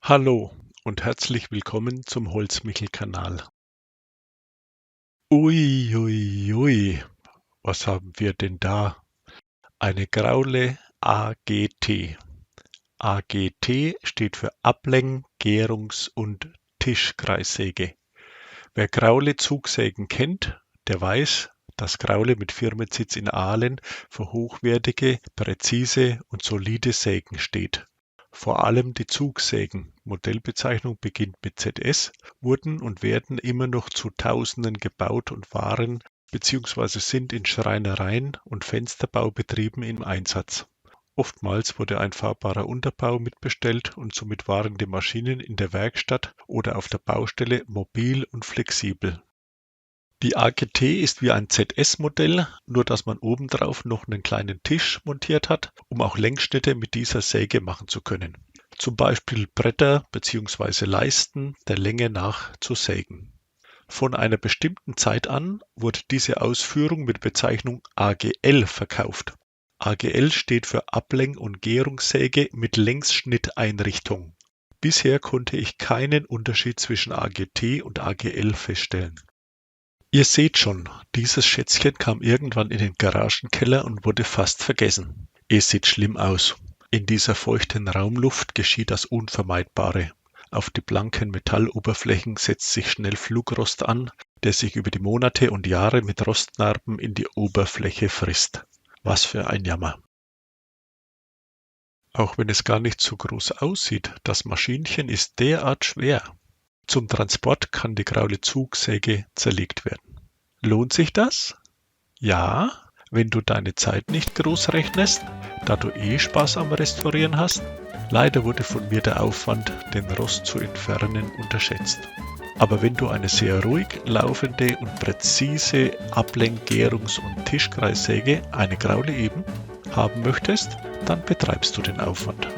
Hallo und herzlich willkommen zum Holzmichel-Kanal. Ui, ui, ui, was haben wir denn da? Eine Graule AGT. AGT steht für Ablenk-, Gärungs- und Tischkreissäge. Wer Graule Zugsägen kennt, der weiß, dass Graule mit Firmensitz in Aalen für hochwertige, präzise und solide Sägen steht. Vor allem die Zugsägen, Modellbezeichnung beginnt mit ZS, wurden und werden immer noch zu Tausenden gebaut und waren bzw. sind in Schreinereien und Fensterbaubetrieben im Einsatz. Oftmals wurde ein fahrbarer Unterbau mitbestellt und somit waren die Maschinen in der Werkstatt oder auf der Baustelle mobil und flexibel. Die AGT ist wie ein ZS-Modell, nur dass man obendrauf noch einen kleinen Tisch montiert hat, um auch Längsschnitte mit dieser Säge machen zu können. Zum Beispiel Bretter bzw. Leisten der Länge nach zu sägen. Von einer bestimmten Zeit an wurde diese Ausführung mit Bezeichnung AGL verkauft. AGL steht für Ablenk- und Gärungssäge mit Längsschnitteinrichtung. Bisher konnte ich keinen Unterschied zwischen AGT und AGL feststellen. Ihr seht schon, dieses Schätzchen kam irgendwann in den Garagenkeller und wurde fast vergessen. Es sieht schlimm aus. In dieser feuchten Raumluft geschieht das Unvermeidbare. Auf die blanken Metalloberflächen setzt sich schnell Flugrost an, der sich über die Monate und Jahre mit Rostnarben in die Oberfläche frisst. Was für ein Jammer. Auch wenn es gar nicht so groß aussieht, das Maschinchen ist derart schwer. Zum Transport kann die Graule Zugsäge zerlegt werden. Lohnt sich das? Ja, wenn du deine Zeit nicht groß rechnest, da du Spaß am Restaurieren hast. Leider wurde von mir der Aufwand, den Rost zu entfernen, unterschätzt. Aber wenn du eine sehr ruhig laufende und präzise Ablenk-, Gärungs- und Tischkreissäge, eine Graule eben, haben möchtest, dann betreibst du den Aufwand.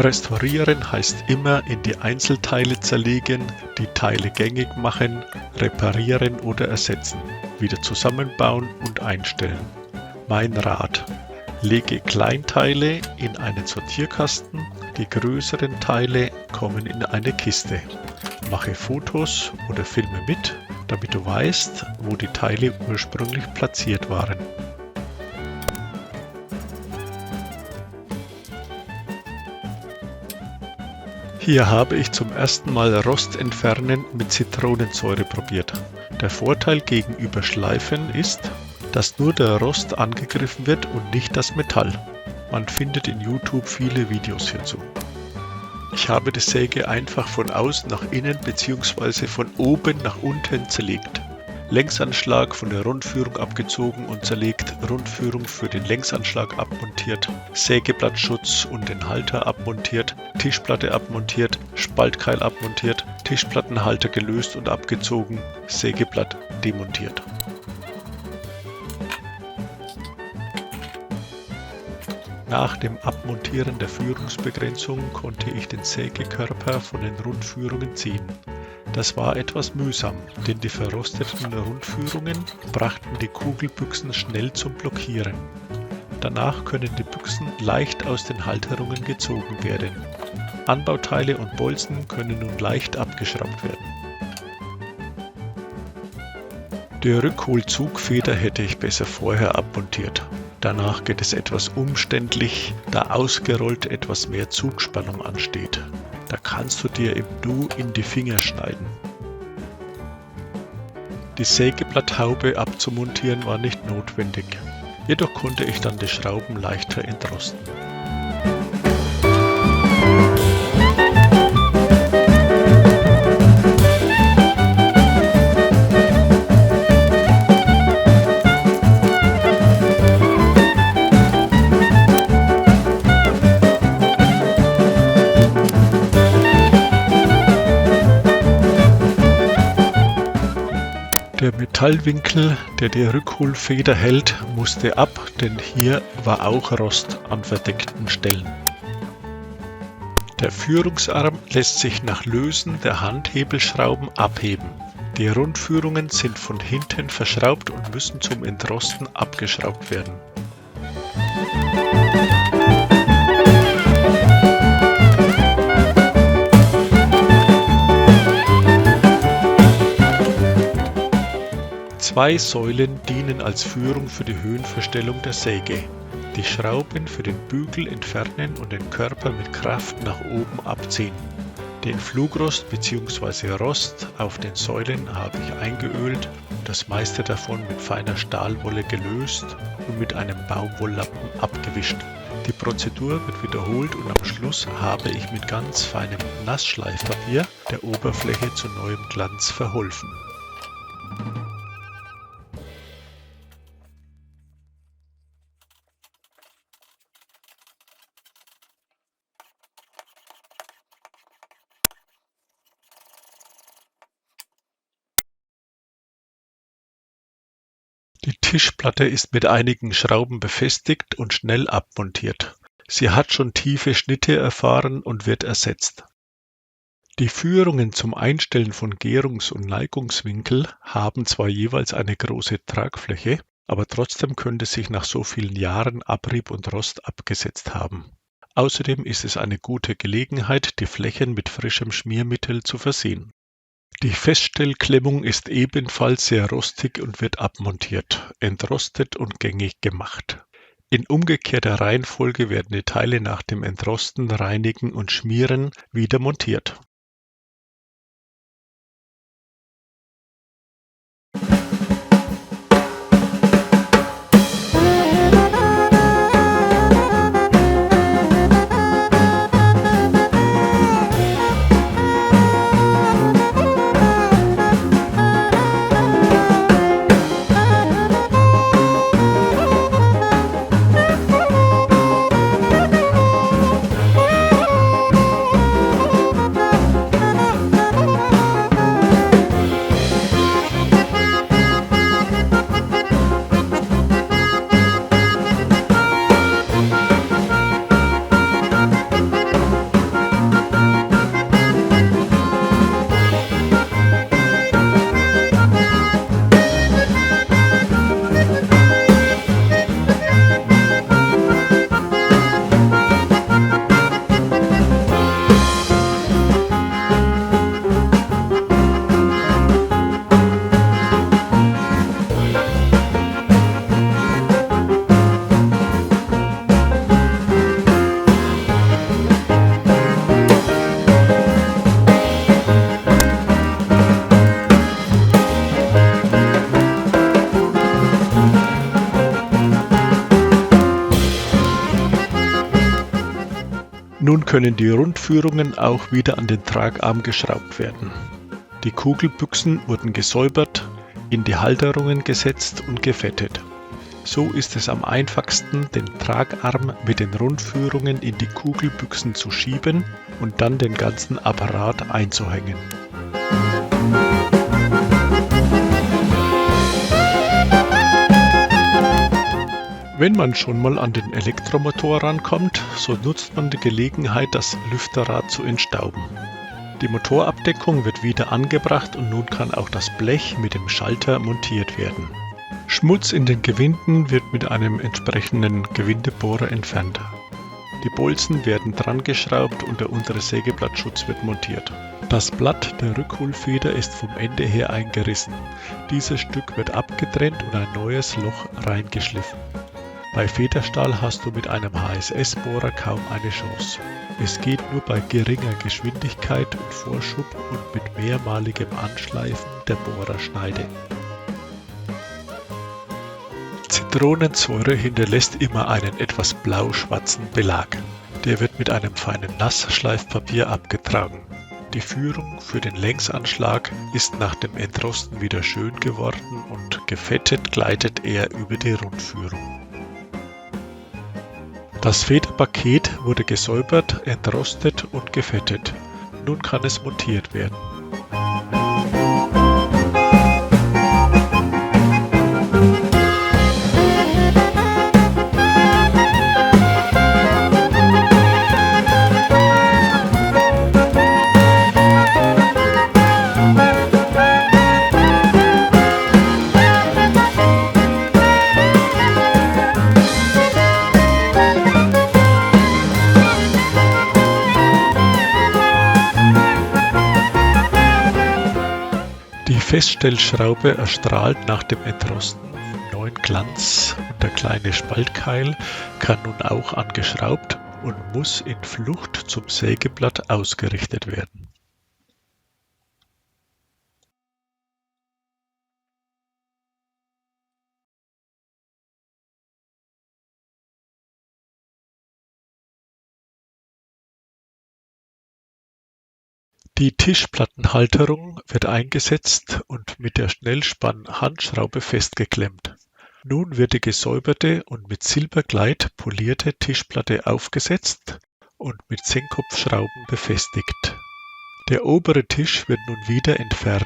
Restaurieren heißt immer in die Einzelteile zerlegen, die Teile gängig machen, reparieren oder ersetzen, wieder zusammenbauen und einstellen. Mein Rat: Lege Kleinteile in einen Sortierkasten, die größeren Teile kommen in eine Kiste. Mache Fotos oder Filme mit, damit du weißt, wo die Teile ursprünglich platziert waren. Hier habe ich zum ersten Mal Rost entfernen mit Zitronensäure probiert. Der Vorteil gegenüber Schleifen ist, dass nur der Rost angegriffen wird und nicht das Metall. Man findet in YouTube viele Videos hierzu. Ich habe die Säge einfach von außen nach innen bzw. von oben nach unten zerlegt. Längsanschlag von der Rundführung abgezogen und zerlegt, Rundführung für den Längsanschlag abmontiert, Sägeblattschutz und den Halter abmontiert, Tischplatte abmontiert, Spaltkeil abmontiert, Tischplattenhalter gelöst und abgezogen, Sägeblatt demontiert. Nach dem Abmontieren der Führungsbegrenzung konnte ich den Sägekörper von den Rundführungen ziehen. Das war etwas mühsam, denn die verrosteten Rundführungen brachten die Kugelbüchsen schnell zum Blockieren. Danach können die Büchsen leicht aus den Halterungen gezogen werden. Anbauteile und Bolzen können nun leicht abgeschraubt werden. Die Rückholzugfeder hätte ich besser vorher abmontiert. Danach geht es etwas umständlich, da ausgerollt etwas mehr Zugspannung ansteht. Da kannst du dir im Nu in die Finger schneiden. Die Sägeblatthaube abzumontieren war nicht notwendig. Jedoch konnte ich dann die Schrauben leichter entrosten. Der Metallwinkel, der die Rückholfeder hält, musste ab, denn hier war auch Rost an verdeckten Stellen. Der Führungsarm lässt sich nach Lösen der Handhebelschrauben abheben. Die Rundführungen sind von hinten verschraubt und müssen zum Entrosten abgeschraubt werden. 2 Säulen dienen als Führung für die Höhenverstellung der Säge. Die Schrauben für den Bügel entfernen und den Körper mit Kraft nach oben abziehen. Den Flugrost bzw. Rost auf den Säulen habe ich eingeölt und das meiste davon mit feiner Stahlwolle gelöst und mit einem Baumwolllappen abgewischt. Die Prozedur wird wiederholt und am Schluss habe ich mit ganz feinem Nassschleifpapier der Oberfläche zu neuem Glanz verholfen. Die Tischplatte ist mit einigen Schrauben befestigt und schnell abmontiert. Sie hat schon tiefe Schnitte erfahren und wird ersetzt. Die Führungen zum Einstellen von Gärungs- und Neigungswinkel haben zwar jeweils eine große Tragfläche, aber trotzdem könnte sich nach so vielen Jahren Abrieb und Rost abgesetzt haben. Außerdem ist es eine gute Gelegenheit, die Flächen mit frischem Schmiermittel zu versehen. Die Feststellklemmung ist ebenfalls sehr rostig und wird abmontiert, entrostet und gängig gemacht. In umgekehrter Reihenfolge werden die Teile nach dem Entrosten, Reinigen und Schmieren wieder montiert. Nun können die Rundführungen auch wieder an den Tragarm geschraubt werden. Die Kugelbüchsen wurden gesäubert, in die Halterungen gesetzt und gefettet. So ist es am einfachsten, den Tragarm mit den Rundführungen in die Kugelbüchsen zu schieben und dann den ganzen Apparat einzuhängen. Wenn man schon mal an den Elektromotor rankommt, so nutzt man die Gelegenheit, das Lüfterrad zu entstauben. Die Motorabdeckung wird wieder angebracht und nun kann auch das Blech mit dem Schalter montiert werden. Schmutz in den Gewinden wird mit einem entsprechenden Gewindebohrer entfernt. Die Bolzen werden dran geschraubt und der untere Sägeblattschutz wird montiert. Das Blatt der Rückholfeder ist vom Ende her eingerissen. Dieses Stück wird abgetrennt und ein neues Loch reingeschliffen. Bei Federstahl hast du mit einem HSS-Bohrer kaum eine Chance. Es geht nur bei geringer Geschwindigkeit und Vorschub und mit mehrmaligem Anschleifen der Bohrerschneide. Zitronensäure hinterlässt immer einen etwas blau-schwarzen Belag. Der wird mit einem feinen Nassschleifpapier abgetragen. Die Führung für den Längsanschlag ist nach dem Entrosten wieder schön geworden und gefettet gleitet er über die Rundführung. Das Federpaket wurde gesäubert, entrostet und gefettet. Nun kann es montiert werden. Feststellschraube erstrahlt nach dem Entrosten neuen Glanz und der kleine Spaltkeil kann nun auch angeschraubt und muss in Flucht zum Sägeblatt ausgerichtet werden. Die Tischplattenhalterung wird eingesetzt und mit der Schnellspann-Handschraube festgeklemmt. Nun wird die gesäuberte und mit Silbergleit polierte Tischplatte aufgesetzt und mit Senkkopfschrauben befestigt. Der obere Tisch wird nun wieder entfernt,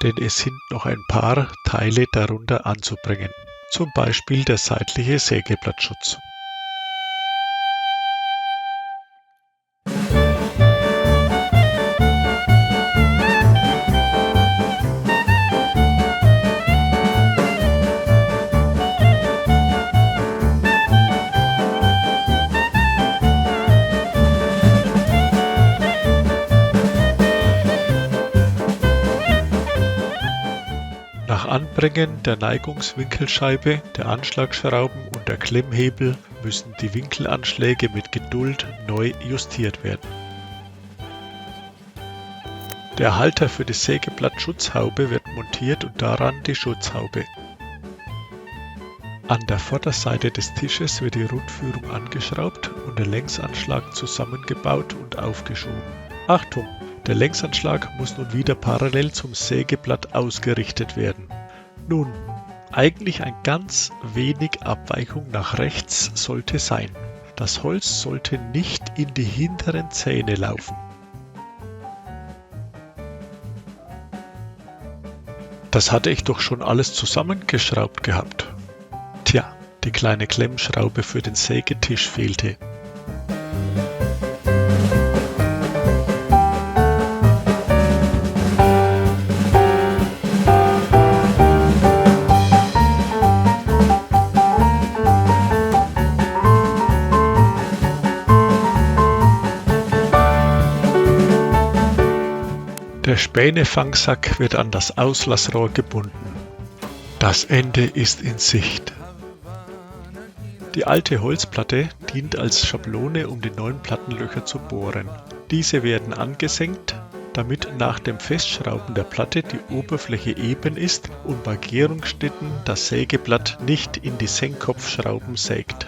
denn es sind noch ein paar Teile darunter anzubringen, zum Beispiel der seitliche Sägeblattschutz. Nach Anbringen der Neigungswinkelscheibe, der Anschlagschrauben und der Klemmhebel müssen die Winkelanschläge mit Geduld neu justiert werden. Der Halter für die Sägeblattschutzhaube wird montiert und daran die Schutzhaube. An der Vorderseite des Tisches wird die Rundführung angeschraubt und der Längsanschlag zusammengebaut und aufgeschoben. Achtung! Der Längsanschlag muss nun wieder parallel zum Sägeblatt ausgerichtet werden. Nun, eigentlich ein ganz wenig Abweichung nach rechts sollte sein. Das Holz sollte nicht in die hinteren Zähne laufen. Das hatte ich doch schon alles zusammengeschraubt gehabt. Tja, die kleine Klemmschraube für den Sägetisch fehlte. Der Spänefangsack wird an das Auslassrohr gebunden. Das Ende ist in Sicht. Die alte Holzplatte dient als Schablone, um die neuen Plattenlöcher zu bohren. Diese werden angesenkt, damit nach dem Festschrauben der Platte die Oberfläche eben ist und bei Gärungsschnitten das Sägeblatt nicht in die Senkkopfschrauben sägt.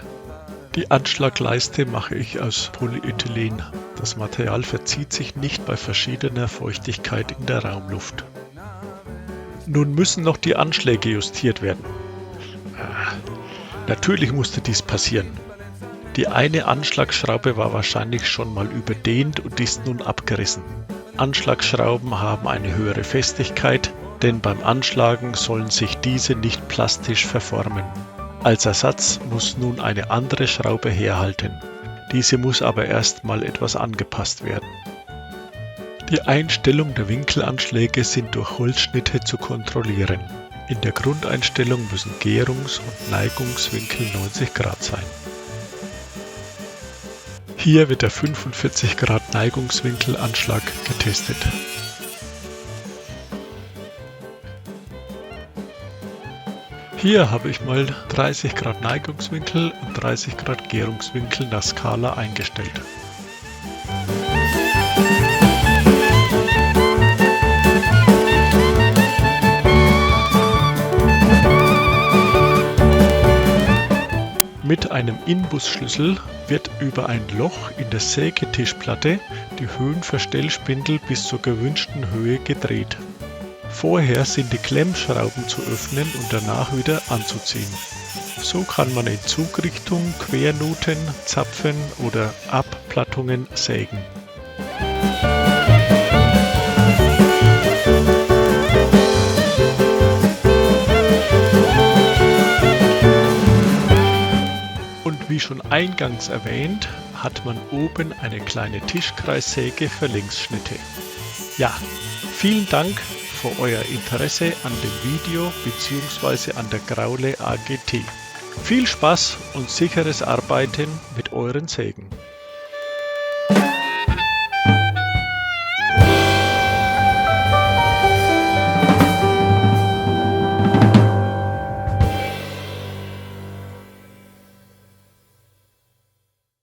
Die Anschlagleiste mache ich aus Polyethylen. Das Material verzieht sich nicht bei verschiedener Feuchtigkeit in der Raumluft. Nun müssen noch die Anschläge justiert werden. Natürlich musste dies passieren. Die eine Anschlagschraube war wahrscheinlich schon mal überdehnt und ist nun abgerissen. Anschlagschrauben haben eine höhere Festigkeit, denn beim Anschlagen sollen sich diese nicht plastisch verformen. Als Ersatz muss nun eine andere Schraube herhalten. Diese muss aber erst mal etwas angepasst werden. Die Einstellung der Winkelanschläge sind durch Holzschnitte zu kontrollieren. In der Grundeinstellung müssen Gärungs- und Neigungswinkel 90 Grad sein. Hier wird der 45 Grad Neigungswinkelanschlag getestet. Hier habe ich mal 30 Grad Neigungswinkel und 30 Grad Gärungswinkel nach Skala eingestellt. Mit einem Inbusschlüssel wird über ein Loch in der Sägetischplatte die Höhenverstellspindel bis zur gewünschten Höhe gedreht. Vorher sind die Klemmschrauben zu öffnen und danach wieder anzuziehen. So kann man in Zugrichtung Quernuten, Zapfen oder Abplattungen sägen. Und wie schon eingangs erwähnt, hat man oben eine kleine Tischkreissäge für Längsschnitte. Ja, vielen Dank für euer Interesse an dem Video bzw. an der Graule AGT. Viel Spaß und sicheres Arbeiten mit euren Sägen.